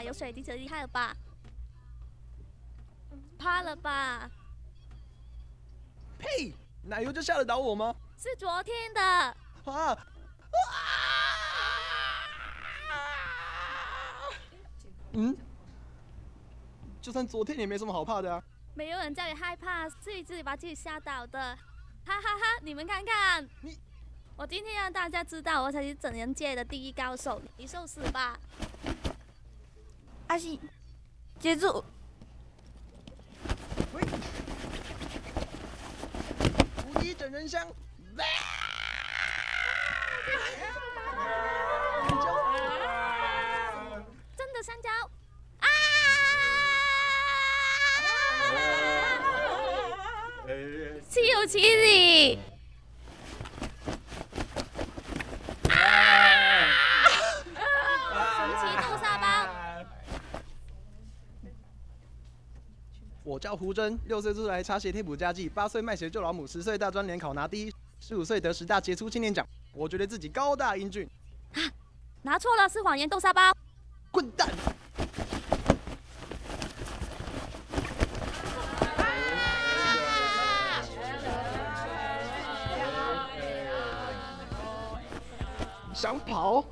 吧？有水滴子厉害了吧？怕了吧？呸！奶油就吓得倒我吗？是昨天的。啊！嗯，就算昨天也没什么好怕的啊。没有人叫你害怕，是你自己把自己吓倒的。哈哈哈！你们看看，我今天让大家知道，我才是整人界的第一高手，你受死吧！阿信，接住！喂，无敌整人香！真的香蕉！岂有其理！神奇豆沙包。我叫胡真，6岁出来擦鞋贴补家计，8岁卖鞋救老母，10岁大专联考拿第一，15岁得10大杰出青年奖。我觉得自己高大英俊。拿错了，是谎言豆沙包。滚蛋！想跑？